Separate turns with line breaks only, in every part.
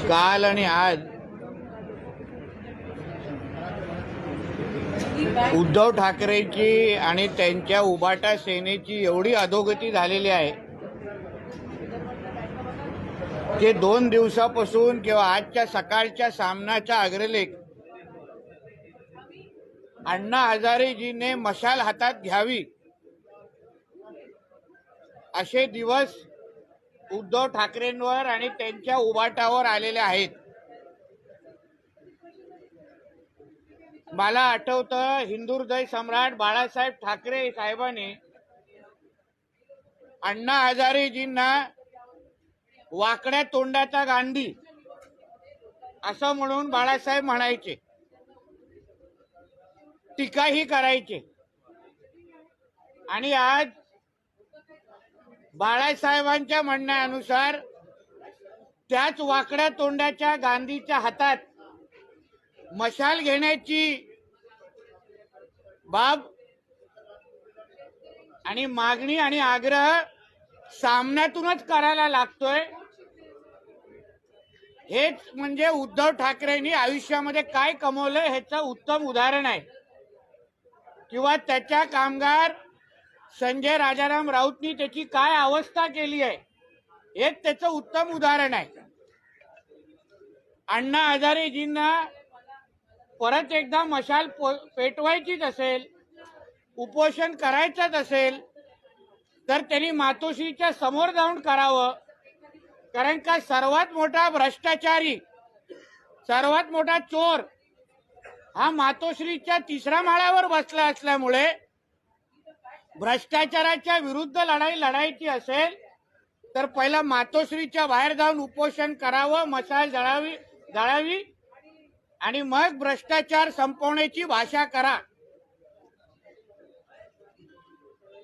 काल आणि आज उद्धव ठाकरेंची आणि त्यांच्या उभाटा सेनेची एवढी अधोगती झालेली आहे की 2 दिवसापासून किंवा आजच्या सकाळच्या सामनाचा अग्रलेख अण्णा हजारेजीने मशाल हातात घ्यावी असे दिवस उद्धव ठाकरेंवर आणि त्यांच्या उभाटावर आलेले आहेत। मला आठवतं हिंदुहृदय सम्राट बाळासाहेब ठाकरे साहेबांनी अण्णा हजारेजींना वाकड्या तोंडाचा गांधी असं म्हणून बाळासाहेब म्हणायचे, टीकाही करायचे। आणि आज बाळासाहेबांच्या म्हणण्यानुसार त्याच वाकड्या तोंडाच्या गांधीच्या हातात मशाल घेण्याची बाब आणि मागणी आणि आग्रह सामन्यातूनच करायला लागतोय। हेच म्हणजे उद्धव ठाकरेंनी आयुष्यामध्ये काय कमवलंय ह्याचं उत्तम उदाहरण आहे, किंवा त्याच्या कामगार संजय राजाराम राऊतनी त्याची काय अवस्था केली आहे हेच त्याचं उत्तम उदाहरण आहे। अण्णा हजारेजींना परत एकदा मशाल पेटवायचीच असेल, उपोषण करायचंच असेल तर त्यांनी मातोश्रीच्या समोर जाऊन करावं। कारण का सर्वात मोठा भ्रष्टाचारी, सर्वात मोठा चोर हा मातोश्रीच्या 3ऱ्या माळ्यावर बसला असल्यामुळे भ्रष्टाचाराच्या विरुद्ध लढाई लढायची असेल तर पहिला मातोश्रीच्या बाहेर जाऊन उपोषण करावं, मशाल जळावी आणि मग भ्रष्टाचार संपवण्याची भाषा करा।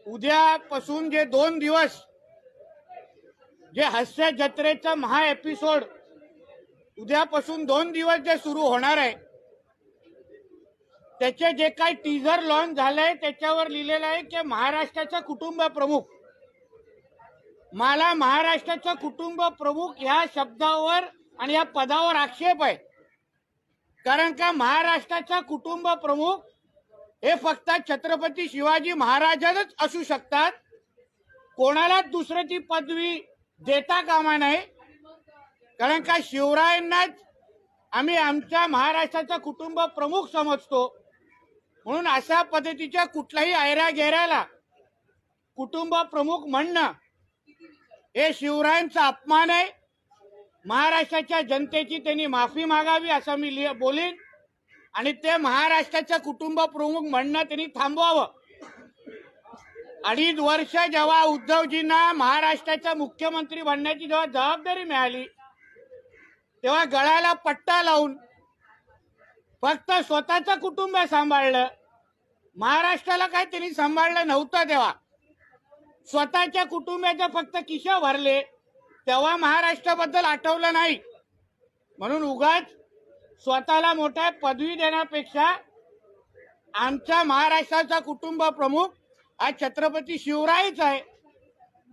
उद्यापासून जे 2 दिवस जे हास्य जत्रेचा महा एपिसोड उद्यापासून 2 दिवस जे सुरू होणार आहे त्याचे जे काही टीजर लॉन्च झालंय त्याच्यावर लिहिलेलं आहे की महाराष्ट्राचा कुटुंब प्रमुख। मला महाराष्ट्राचा कुटुंब प्रमुख ह्या शब्दावर आणि या पदावर आक्षेप आहे। कारण का महाराष्ट्राचा कुटुंब प्रमुख हे फक्त छत्रपती शिवाजी महाराजच असू शकतात, कोणालाच दुसरी ती पदवी देता कामा नये। कारण का शिवरायांनाच आम्ही आमच्या महाराष्ट्राचा कुटुंब प्रमुख समजतो, म्हणून अशा पद्धतीच्या कुठल्याही ऐरा गेऱ्याला कुटुंब प्रमुख म्हणणं हे शिवरायांचा अपमान आहे। महाराष्ट्राच्या जनतेची त्यांनी माफी मागावी असं मी बोलीन आणि ते महाराष्ट्राचा कुटुंब प्रमुख म्हणणं त्यांनी थांबवावं। 2.5 वर्ष जेव्हा उद्धवजींना महाराष्ट्राचा मुख्यमंत्री बनण्याची जेव्हा जबाबदारी मिळाली तेव्हा गळ्याला पट्टा लावून फक्त स्वतःचं कुटुंब सांभाळलं, महाराष्ट्राला काय त्यांनी सांभाळलं नव्हतं। तेव्हा स्वतःच्या कुटुंबाचे फक्त खिशे भरले, तेव्हा महाराष्ट्राबद्दल आठवलं नाही। म्हणून उगाच स्वतःला मोठ्या पदवी देण्यापेक्षा आमच्या महाराष्ट्राचा कुटुंब प्रमुख हा छत्रपती शिवरायच आहे,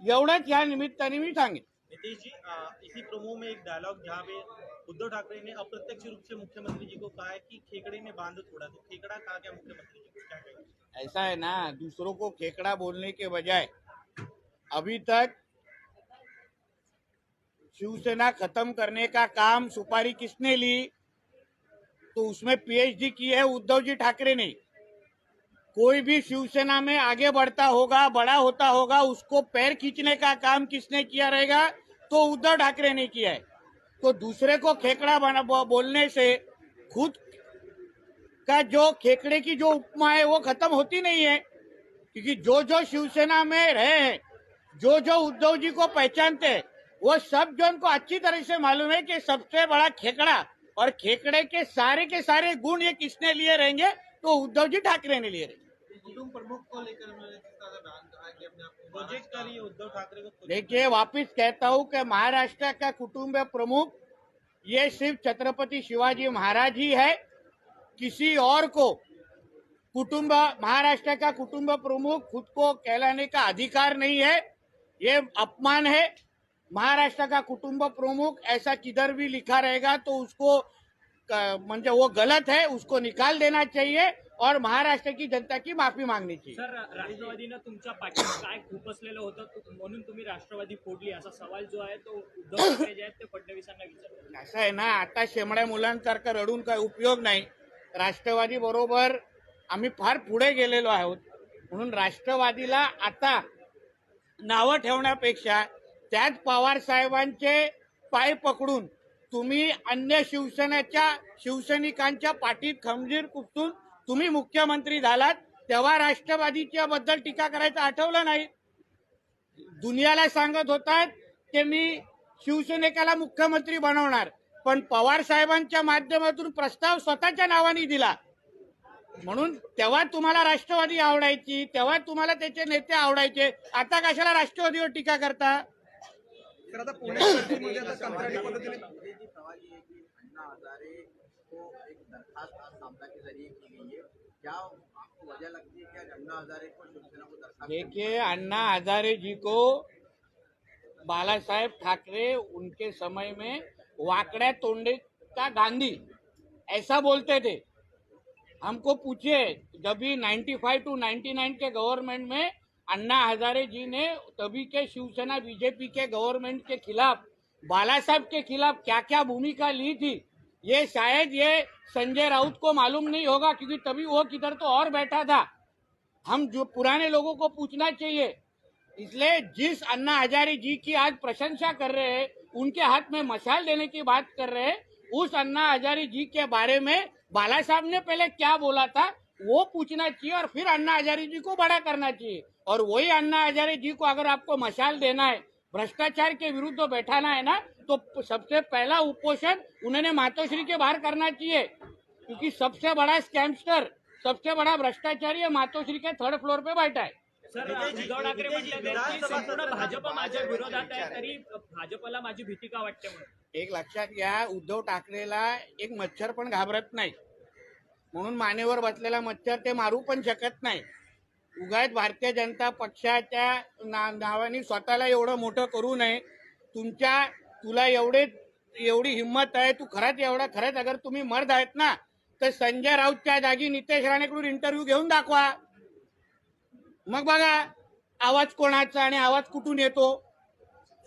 एवढंच या निमित्ताने मी सांगेन।
नीतीश जी, इसी प्रोमो में एक डायलॉग जहाँ पे उद्धव ठाकरे ने अप्रत्यक्ष रूप से मुख्यमंत्री जी को कहा है कि खेकड़े ने बांध छोड़ा, तो खेकड़ा कहा क्या मुख्यमंत्री जी को, क्या कहेंगे?
ऐसा है ना, दूसरों को खेकड़ा बोलने के बजाय अभी तक शिवसेना खत्म करने का काम सुपारी किसने ली, तो उसमें पीएचडी की है उद्धव जी ठाकरे ने। कोई भी शिवसेना में आगे बढ़ता होगा, बड़ा होता होगा, उसको पैर खींचने का काम किसने किया रहेगा, तो उद्धव ठाकरे ने किया है। तो दूसरे को खेकड़ा बोलने से खुद का जो खेकड़े की जो उपमा है वो खत्म होती नहीं है। क्योंकि जो जो शिवसेना में रहे हैं, जो जो उद्धव जी को पहचानते हैं, वो सब जो उनको अच्छी तरह से मालूम है कि सबसे बड़ा खेकड़ा और खेकड़े के सारे गुण ये किसने लिए रहेंगे, तो उद्धव जी ठाकरे ने लिए रहेंगे।
कुटुंब प्रमुख को लेकर उन्होंने जिस तरह का बयान कहा कि अपने आप प्रोजेक्ट कर रही है उद्धव ठाकरे को।
देखिए, वापिस कहता हूं कि महाराष्ट्र का कुटुंब प्रमुख ये सिर्फ छत्रपति शिवाजी महाराज ही है, किसी और को महाराष्ट्र का कुटुंब प्रमुख खुद को कहलाने का अधिकार नहीं है। ये अपमान है। महाराष्ट्र का कुटुंब प्रमुख ऐसा किधर भी लिखा रहेगा तो उसको म्हणजे वो गलत है, उसको निकाल देना चाहिए और महाराष्ट्र की जनता की माफी मागनी चाहिए.
सर, राष्ट्रवादीनं तुमच्या पाठीवर काय खूप असलेलं होतं म्हणून तुम्ही राष्ट्रवादी फोडली असा सवाल जो आहे तो उद्धव ठाकरे जे आहेत ते फडणवीसांना विचारतात.
असं आहे ना, आता शेमड्या मुलांसारखं रडून काय उपयोग नाही. राष्ट्रवादी बरोबर आम्ही फार पुढे गेलेलो आहोत, म्हणून राष्ट्रवादीला आता नावं ठेवण्यापेक्षा त्याच पवार साहेबांचे पाय पकडून तुम्ही अन्य शिवसैनिकांच्या पाठीत खंजीर खुपसून तुम्ही मुख्यमंत्री झालात, तेव्हा राष्ट्रवादीच्या बद्दल टीका करायचं आठवलं नाही. दुनियाला सांगत होतात की मी शिवसेनेला मुख्यमंत्री बनवणार, पण पवार साहेबांच्या माध्यमातून प्रस्ताव स्वतःच्या नावाने दिला. म्हणून तेव्हा तुम्हाला राष्ट्रवादी आवडायची, तेव्हा तुम्हाला त्याचे नेते आवडायचे. आता कशाला राष्ट्रवादीवर टीका करता?
तर आता पुण्यामध्ये आता कंत्राटी पद्धतीने
सवाल ये है कि अन्ना हजारे को एक दरखास्त आज सामना के जरिए की गई है, क्या आपको वजह लगती है कि अन्ना हजारे को शिवसेना को दरखास्त
देखिए, अन्ना हजारे जी को बाला साहेब ठाकरे उनके समय में वाकड़ा तोड़ने का गांधी ऐसा बोलते थे. हमको पूछिए, जब भी 95 टू 99 के गवर्नमेंट में अन्ना हजारे जी ने तभी के शिवसेना बीजेपी के गवर्नमेंट के खिलाफ, बाला साहब के खिलाफ क्या क्या भूमिका ली थी, ये शायद ये संजय राउत को मालूम नहीं होगा, क्योंकि तभी वो किधर तो और बैठा था. हम जो पुराने लोगों को पूछना चाहिए. इसलिए जिस अन्ना हजारे जी की आज प्रशंसा कर रहे हैं, उनके हाथ में मशाल देने की बात कर रहे हैं, उस अन्ना हजारे जी के बारे में बाला साहब ने पहले क्या बोला था वो पूछना चाहिए और फिर अन्ना हजारे जी को बड़ा करना चाहिए. और वही अन्ना हजारे जी को अगर आपको मशाल देना है, भ्रष्टाचार के विरुद्ध बैठाना है ना, तो सबसे पहला उपोषण उन्होंने मातोश्री के बाहर करना चाहिए, क्योंकि सबसे बड़ा स्कैमस्टर, सबसे बड़ा भ्रष्टाचारी मातोश्री के थर्ड फ्लोर पे बैठा है.
सर, उद्धव ठाकरे म्हटले की संपूर्ण भाजप माझ्या विरोधात आहे, तरी भाजपला माझी भीती का वाटते म्हणून.
एक लक्षात घ्या, उद्धव ठाकरेला एक मच्छर पण घाबरत नाही, म्हणून मानेवर बसलेला मच्छर ते मारू पण शकत नाही. उगाच भारतीय जनता पक्षाच्या नावाने स्वतःला एवढं मोठं करू नये. तुला एवढी हिंमत आहे, तू खरंच अगर तुम्ही मर्द आहेत ना, तर संजय राऊतच्या जागी नितेश राणेकडून इंटरव्ह्यू घेऊन दाखवा. मग बघा आवाज कोणाचा आणि आवाज कुठून येतो.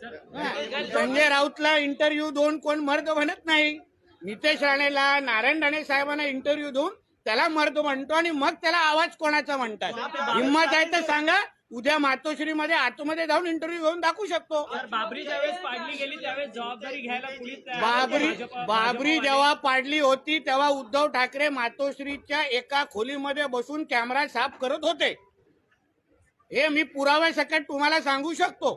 संजय राऊतला इंटरव्ह्यू देऊन कोण मर्द म्हणत नाही. नितेश राणेला, नारायण राणे साहेबांना इंटरव्ह्यू देऊन त्याला मर्द म्हणतो आणि मग त्याला आवाज कोणाचा म्हणतात. हिंमत आहे तर सांगा, उद्या मातोश्रीमध्ये आतमध्ये जाऊन इंटरव्ह्यू घेऊन दाखवू शकतो.
बाबरी ज्यावेळेस पाडली गेली त्यावेळेस जबाबदारी घ्यायला पोलीस तयार
बाबरी जेव्हा पाडली होती तेव्हा उद्धव ठाकरे मातोश्रीच्या एका खोलीमध्ये बसून कॅमेरा साफ करत होते. हे मी पुराव्यासकट तुम्हाला सांगू शकतो.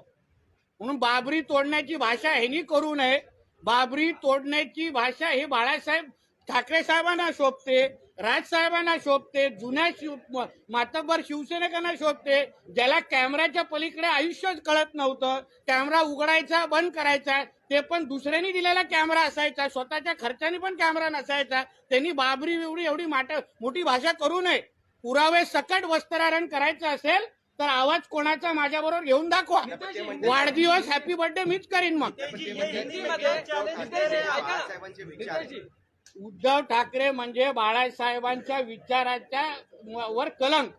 म्हणून बाबरी तोडण्याची भाषा ह्यांनी करू नये. बाबरी तोडण्याची भाषा ही बाळासाहेब ठाकरे साहेबांना शोभते, राजसाहेबांना शोभते, जुन्या मातब्बर शिवसैनिकांना शोभते, ज्याला कॅमेराच्या पलीकडे आयुष्यच कळत नव्हतं. कॅमेरा उघडायचा, बंद करायचा, ते पण दुसऱ्यांनी दिलेला कॅमेरा असायचा, स्वतःच्या खर्चाने पण कॅमेरा नसायचा. त्यांनी बाबरी एवढी मोठी भाषा करू नये. पुरावे सकट वस्त्रारण करायचं असेल तर आवाज कोणाचा माझ्याबरोबर घेऊन दाखवा. वाढदिवस हॅपी बर्थडे मीच करीन. मग
बाळासाहेबांचे विचार
उद्धव ठाकरे म्हणजे बाळासाहेबांच्या विचाराच्या वर कलंक.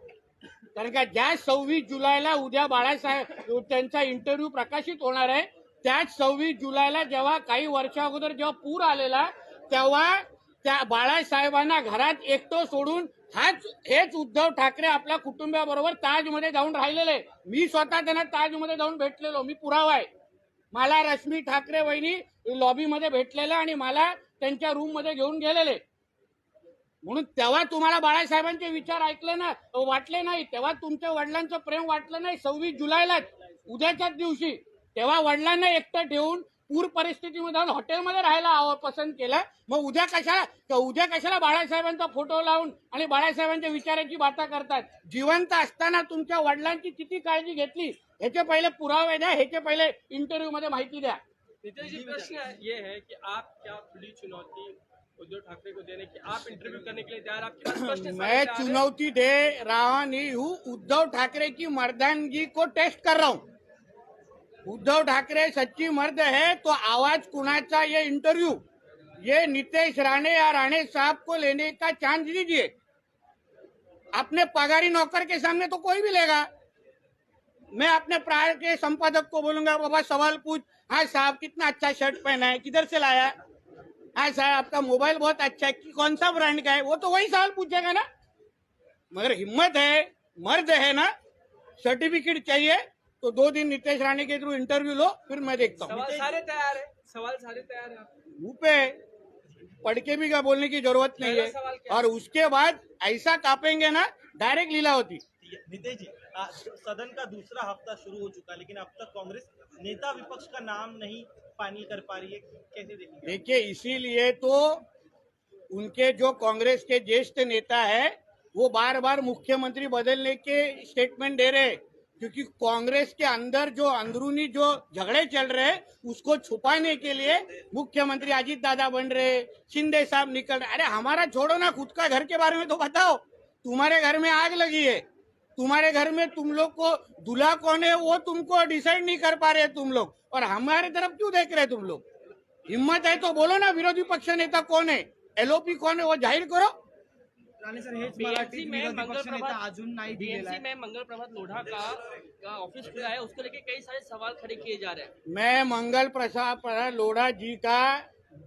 कारण का ज्या 26 जुलैला उद्या बाळासाहेब त्यांचा इंटरव्ह्यू प्रकाशित होणार आहे, त्याच 26 जुलैला जेव्हा काही वर्षा अगोदर जेव्हा पूर आलेला, तेव्हा त्या बाळासाहेबांना घरात एकटं सोडून हेच उद्धव ठाकरे आपल्या कुटुंबाबरोबर ताजमध्ये जाऊन राहिलेले. मी स्वतः त्यांना ताजमध्ये जाऊन भेटलेलो, मी पुरावा आहे. मला रश्मी ठाकरे वहिनी लॉबीमध्ये भेटलेलं आणि मला त्यांच्या रूम मध्ये घेऊन गेलेले. म्हणून तेव्हा तुम्हाला बाळासाहेबांचे विचार वाटले नाही, तेव्हा तुमच्या वडिलांचं प्रेम वाटलं नाही. 26 जुलैला उद्याच्याच दिवशी तेव्हा वडिलांना एकटं ठेवून पूर परिस्थितीमध्ये जाऊन हॉटेलमध्ये राहायला पसंत केलं. मग उद्या कशाला बाळासाहेबांचा फोटो लावून आणि बाळासाहेबांच्या विचाराची बाता करतात. जिवंत असताना तुमच्या वडिलांची किती काळजी घेतली ह्याचे पहिले पुरावे द्या, ह्याचे पहिले इंटरव्ह्यू मध्ये माहिती द्या.
नितेश जी, प्रश्न ये है कि आप क्या खुली चुनौती उद्धव ठाकरे को देने की, आप इंटरव्यू करने के लिए तैयार, आपके पास स्पष्ट
मैं चुनौती दे रहा नहीं हूँ, उद्धव ठाकरे की मर्दानगी को टेस्ट कर रहा हूँ. उद्धव ठाकरे सच्ची मर्द है तो आवाज कुणाचा ये इंटरव्यू ये नीतीश राणे या राणे साहब को लेने का चांस दीजिए। अपने पगारी नौकर के सामने तो कोई भी लेगा। मैं अपने प्राय के संपादक को बोलूंगा बाबा सवाल पूछ, हाँ साहब कितना अच्छा शर्ट पहना है, किधर से लाया, हाँ साहब आपका मोबाइल बहुत अच्छा है, कौन सा ब्रांड का है, वो तो वही सवाल पूछेगा ना। मगर हिम्मत है, मर्द है ना, सर्टिफिकेट चाहिए तो 2 दिन नीतीश राणे के थ्रू इंटरव्यू लो, फिर मैं देखता हूँ।
सवाल सारे तैयार है, सवाल सारे तैयार है।
मुंह पे पढ़ के भी क्या बोलने की जरूरत नहीं है। और उसके बाद ऐसा कापेंगे ना, डायरेक्ट लीला होती।
नितेश जी, सदन का दूसरा हफ्ता शुरू हो चुका, लेकिन अब तक कांग्रेस नेता विपक्ष का नाम नहीं पानी कर पा रही है, कैसे देखेंगे?
देखिए, इसीलिए तो उनके जो कांग्रेस के ज्येष्ठ नेता है वो बार बार मुख्यमंत्री बदलने के स्टेटमेंट दे रहे हैं, क्योंकि कांग्रेस के अंदर जो अंदरूनी जो झगड़े चल रहे हैं उसको छुपाने के लिए मुख्यमंत्री अजीत दादा बन रहे, शिंदे साहब निकल रहे। अरे हमारा छोड़ो ना, खुद का घर के बारे में तो बताओ। तुम्हारे घर में आग लगी है, तुम्हारे घर में तुम लोग को दूल्हा कौन है वो तुमको डिसाइड नहीं कर पा रहे तुम लोग, और हमारे तरफ क्यों देख रहे तुम लोग? हिम्मत है तो बोलो ना, विरोधी पक्ष नेता कौन है, एलओपी कौन है, वो जाहीर करो।
राणे सर, हेच
बीएमसी
मराठी
में
विरोधी
मंगल
पक्ष नेता
प्रभात
अजून नाही दिलेला
बीएमसी
आहे।
में मंगल प्रभात लोढ़ा का ऑफिस खुला है, उसको लेके कई सारे सवाल खड़े किए जा रहे हैं।
मैं मंगल प्रसाद लोढ़ा जी का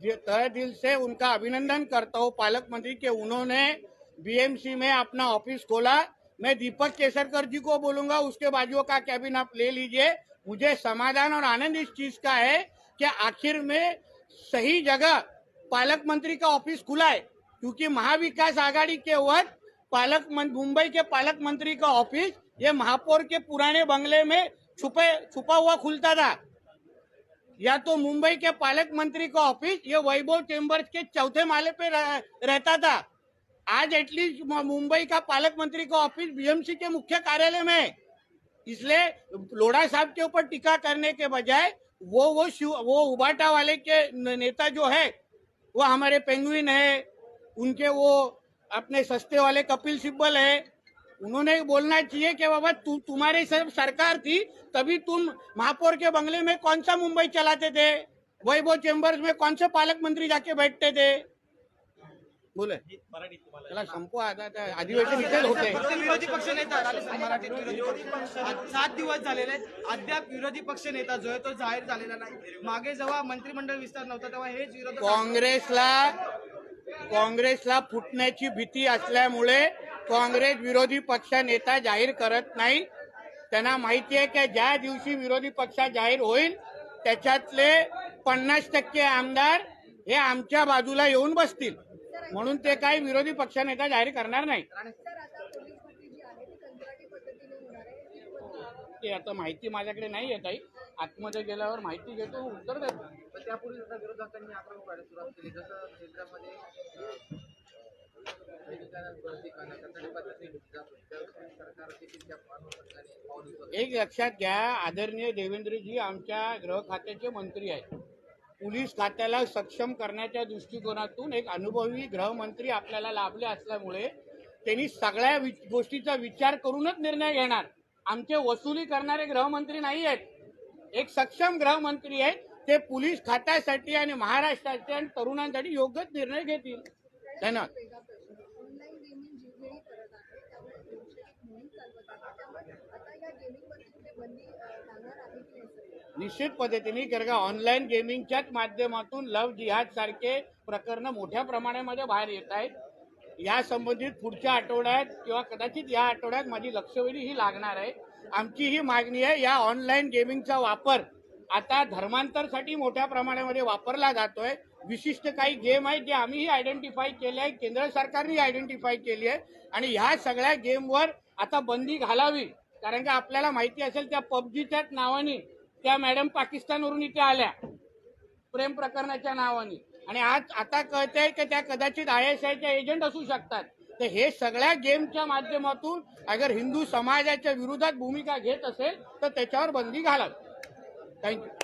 तहे दिल से उनका अभिनंदन करता हूँ, पालक मंत्री के उन्होंने बीएमसी में अपना ऑफिस खोला। मैं दीपक केसरकर जी को बोलूंगा उसके बाजुओं का कैबिन आप ले लीजिए। मुझे समाधान और आनंद इस चीज का है कि आखिर में सही जगह पालक मंत्री का ऑफिस खुला है, क्योंकि महाविकास आघाड़ी के वक्त मुंबई के पालक मंत्री का ऑफिस ये महापौर के पुराने बंगले में छुपा हुआ खुलता था, या तो मुंबई के पालक मंत्री का ऑफिस ये वैभव चेंबर्स के 4थे माले पे रहता था। आज एटलीस्ट मुंबई का पालक मंत्री का ऑफिस बीएमसी के मुख्य कार्यालय में है। इसलिए लोढ़ा साहब के ऊपर टीका करने के बजाय वो उबाटा वाले के नेता जो है वो हमारे पेंगुइन है, उनके वो अपने सस्ते वाले कपिल सिब्बल है, उन्होंने बोलना चाहिए कि बाबा तुम्हारी सरकार थी तभी तुम महापौर के बंगले में कौन सा मुंबई चलाते थे, वैभव चेंबर्स में कौन से पालक मंत्री जाके बैठते थे। बोले
मराठी तुम्हाला
त्याला संपवा, आता अधिवेशन इथेच होते।
फक्त विरोधी पक्ष नेता राणे सर, मराठीत विरोधी पक्ष 7 दिवस झालेले आहेत, अद्याप विरोधी पक्ष नेता जो आहे तो जाहीर झालेला नाही। मागे जेव्हा मंत्रिमंडळ विस्तार नव्हता तेव्हा हेच विरोधक
काँग्रेसला फुटण्याची भीती असल्यामुळे काँग्रेस विरोधी पक्ष नेता जाहीर करत नाही। त्यांना माहिती आहे की ज्या दिवशी विरोधी पक्ष जाहीर होईल त्याच्यातले 50% आमदार हे आमच्या बाजूला येऊन बसतील, म्हणून ते काही विरोधी पक्ष नेता जाहीर करणार नाही। ते आता माहिती माझ्याकडे नाही येत आहे, आतमध्ये गेल्यावर माहिती घेतो, उत्तर देतो।
पण त्यापूर्वी आता विरोधकांनी आक्रमक करायला सुरुवात केली, जसं केंद्रामध्ये
एक लक्षात घ्या, आदरणीय देवेंद्रजी आमच्या गृह खात्याचे मंत्री आहेत। पोलीस खात्याला सक्षम करण्याच्या दृष्टिकोनातून एक अनुभवी गृहमंत्री आपल्याला लाभले असल्यामुळे त्यांनी सगळ्या गोष्टीचा विचार करूनच निर्णय घेणार। आमचे वसुली करणारे गृहमंत्री नाही आहेत, एक सक्षम गृहमंत्री आहेत, ते पोलीस खात्यासाठी आणि महाराष्ट्राच्या तरुणांसाठी योग्यच निर्णय घेतील। धन्यवाद। निश्चित पद्धतीने कारण का ऑनलाईन गेमिंगच्याच माध्यमातून लव्ह जिहाद सारखे प्रकरण मोठ्या प्रमाणामध्ये बाहेर येत आहेत। या संबंधित पुढच्या आठवड्यात किंवा कदाचित या आठवड्यात माझी लक्षवेधी ही लागणार आहे। आमची ही मागणी आहे, या ऑनलाईन गेमिंगचा वापर आता धर्मांतरसाठी मोठ्या प्रमाणामध्ये वापरला जातोय। विशिष्ट काही गेम आहेत जे आम्हीही आयडेंटिफाय केले आहे, केंद्र सरकारने आयडेंटिफाय केली आहे, आणि ह्या सगळ्या गेमवर आता बंदी घालावी। कारण का आपल्याला माहिती असेल त्या पबजीच्याच नावाने त्या मॅडम पाकिस्तानवरून इथे आल्या प्रेम प्रकरणाच्या नावाने, आणि आज आता कळतंय की त्या कदाचित ISIच्या एजंट असू शकतात। तर हे सगळ्या गेमच्या माध्यमातून अगर हिंदू समाजाच्या विरोधात भूमिका घेत असेल तर त्याच्यावर बंदी घालावी। थँक्यू।